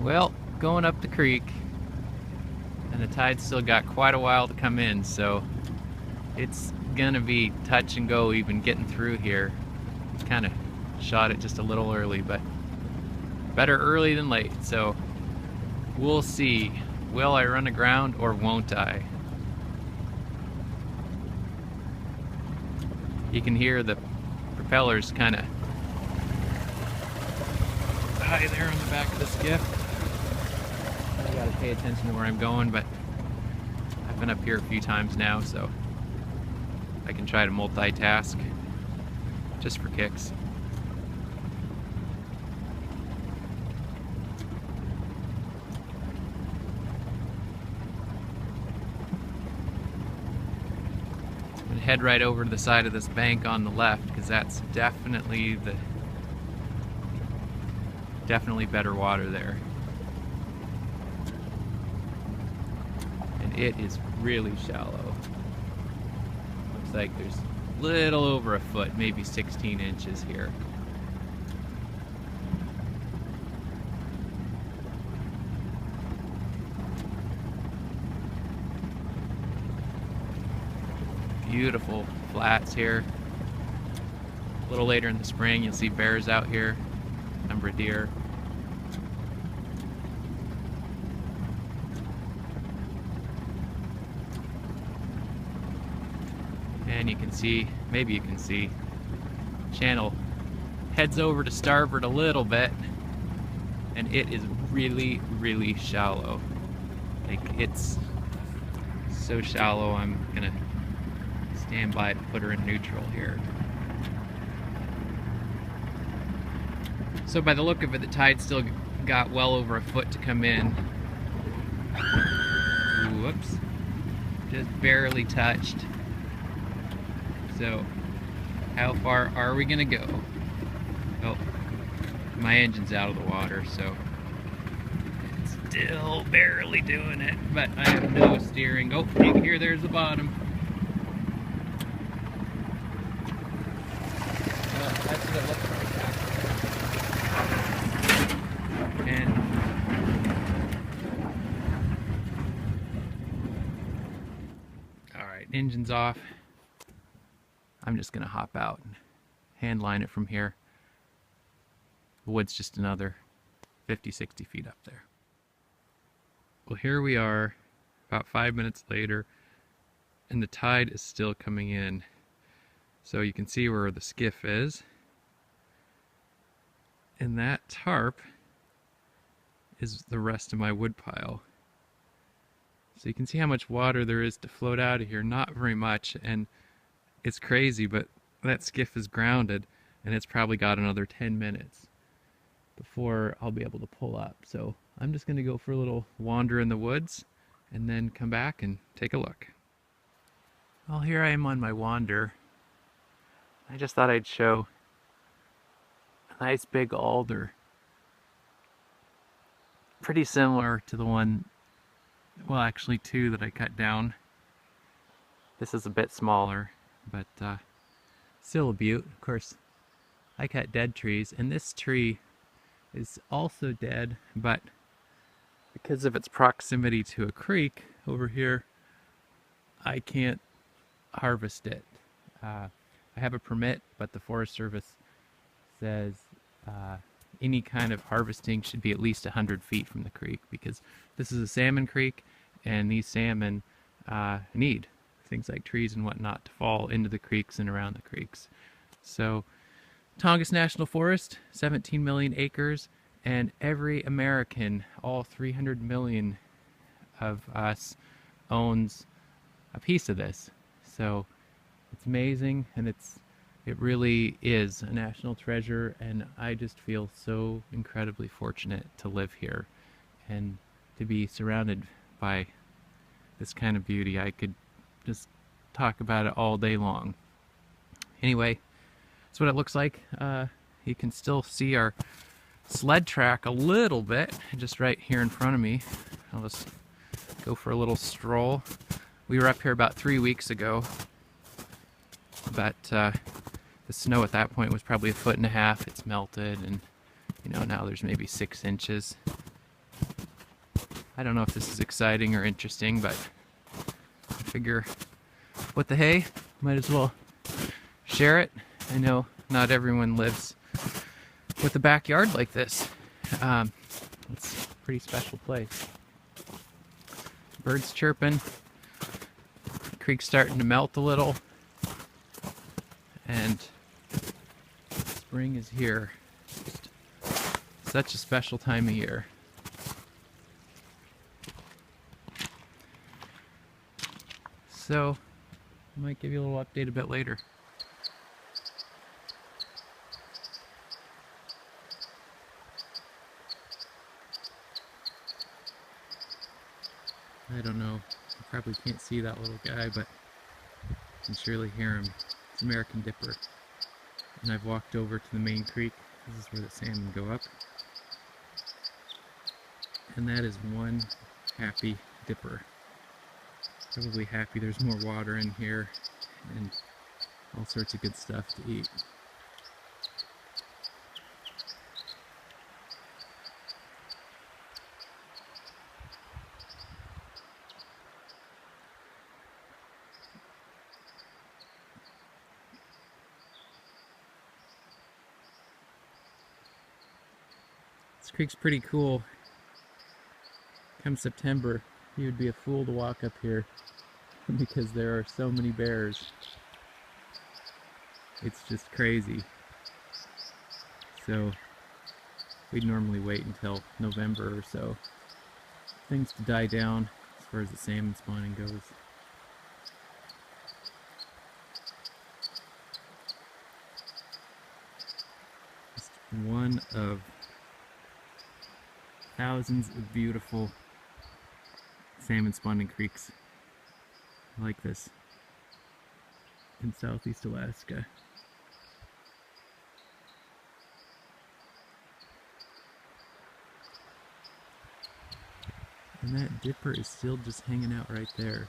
Well, going up the creek, and the tide's still got quite a while to come in, so it's gonna be touch and go even getting through here. Kind of shot it just a little early, but better early than late, so we'll see. Will I run aground or won't I? You can hear the propellers kind of high there on the back of the skiff. I gotta pay attention to where I'm going, but I've been up here a few times now, so I can try to multitask just for kicks. I'm gonna head right over to the side of this bank on the left, because that's definitely better water there. And it is really shallow. Looks like there's a little over a foot, maybe 16 inches here. Beautiful flats here. A little later in the spring, you'll see bears out here, a number of deer. And you can see, maybe you can see, channel heads over to starboard a little bit, and it is really, really shallow. Like, it's so shallow, I'm gonna stand by to put her in neutral here. So by the look of it, the tide still got well over a foot to come in. Whoops. Just barely touched. So, how far are we gonna go? Oh, my engine's out of the water, so still barely doing it, but I have no steering. Oh, you can hear there's the bottom. That's what it looks like. And all right, engine's off. I'm just gonna hop out and hand line it from here. The wood's just another 50, 60 feet up there. Well, here we are, about 5 minutes later, and the tide is still coming in. So you can see where the skiff is. And that tarp is the rest of my wood pile. So you can see how much water there is to float out of here. Not very much, and it's crazy, but that skiff is grounded, and it's probably got another 10 minutes before I'll be able to pull up. So I'm just going to go for a little wander in the woods and then come back and take a look. Well, here I am on my wander. I just thought I'd show a nice big alder. Pretty similar to the one, well, actually two that I cut down. This is a bit smaller, but still a beaut. Of course, I cut dead trees, and this tree is also dead, but because of its proximity to a creek over here, I can't harvest it. I have a permit, but the Forest Service says any kind of harvesting should be at least 100 feet from the creek, because this is a salmon creek, and these salmon need things like trees and whatnot to fall into the creeks and around the creeks. So Tongass National Forest, 17 million acres, and every American, all 300 million of us, owns a piece of this. So it's amazing, and it really is a national treasure, and I just feel so incredibly fortunate to live here and to be surrounded by this kind of beauty. I could just talk about it all day long. Anyway, that's what it looks like. You can still see our sled track a little bit, just right here in front of me. I'll just go for a little stroll. We were up here about 3 weeks ago, but the snow at that point was probably 1.5 feet. It's melted, and now there's maybe 6 inches. I don't know if this is exciting or interesting, but I figure, what the hey, might as well share it. I know not everyone lives with a backyard like this. It's a pretty special place. Birds chirping, the creek's starting to melt a little, and spring is here. Just such a special time of year. So, I might give you a little update a bit later. I don't know, you probably can't see that little guy, but you can surely hear him. It's American Dipper. And I've walked over to the main creek. This is where the salmon go up. And that is one happy dipper. Probably happy there's more water in here and all sorts of good stuff to eat. This creek's pretty cool. Come September, you would be a fool to walk up here because there are so many bears. It's just crazy. So we'd normally wait until November or so. Things to die down as far as the salmon spawning goes. Just one of thousands of beautiful salmon spawning creeks like this in southeast Alaska. And that dipper is still just hanging out right there.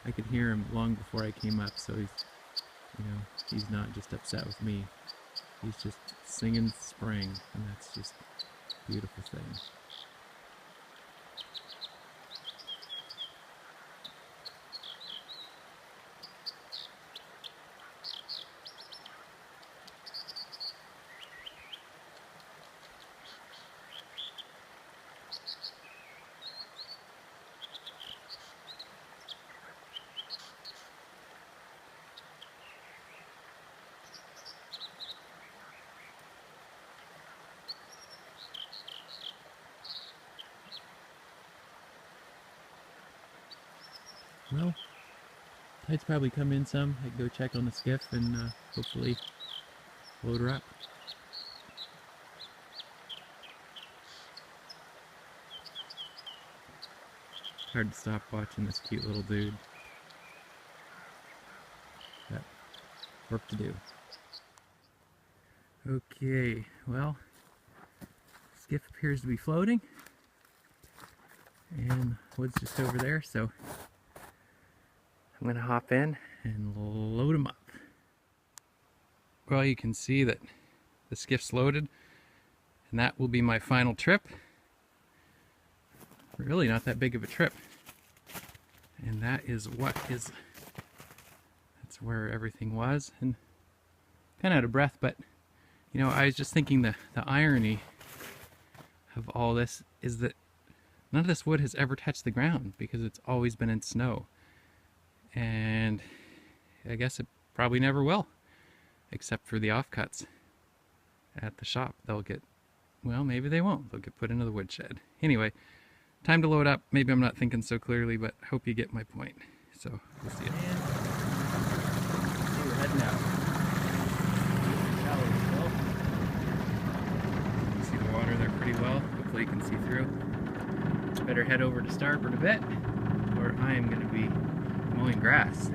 I could hear him long before I came up, so he's not just upset with me. He's just singing spring, and that's just a beautiful thing. Well, tide's probably come in some. I can go check on the skiff and hopefully load her up. Hard to stop watching this cute little dude. Got work to do. Okay, well, skiff appears to be floating, and wood's just over there, so I'm gonna hop in and load them up. Well, you can see that the skiff's loaded, and that will be my final trip. Really not that big of a trip. And that's where everything was. And kind of out of breath, but I was just thinking the irony of all this is that none of this wood has ever touched the ground because it's always been in snow. And I guess it probably never will, except for the offcuts at the shop. They'll get, well, maybe they won't. They'll get put into the woodshed. Anyway, time to load up. Maybe I'm not thinking so clearly, but I hope you get my point. So, we'll see you. We're heading out. You see the water there pretty well. Hopefully you can see through. Better head over to starboard a bit, or I am going to be mowing grass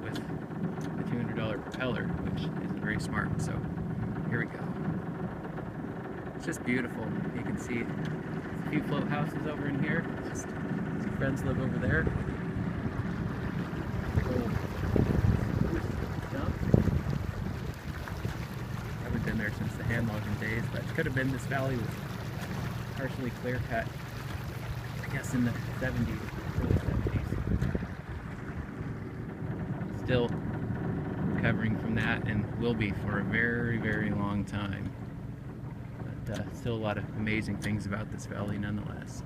with a $200 propeller, which isn't very smart. So here we go. It's just beautiful. You can see a few float houses over in here. Just some friends live over there. Big old dump. I haven't been there since the hand logging days, but it could have been this valley was partially clear cut, I guess in the 70s, early 70s. Still recovering from that, and will be for a very, very long time. But still a lot of amazing things about this valley nonetheless.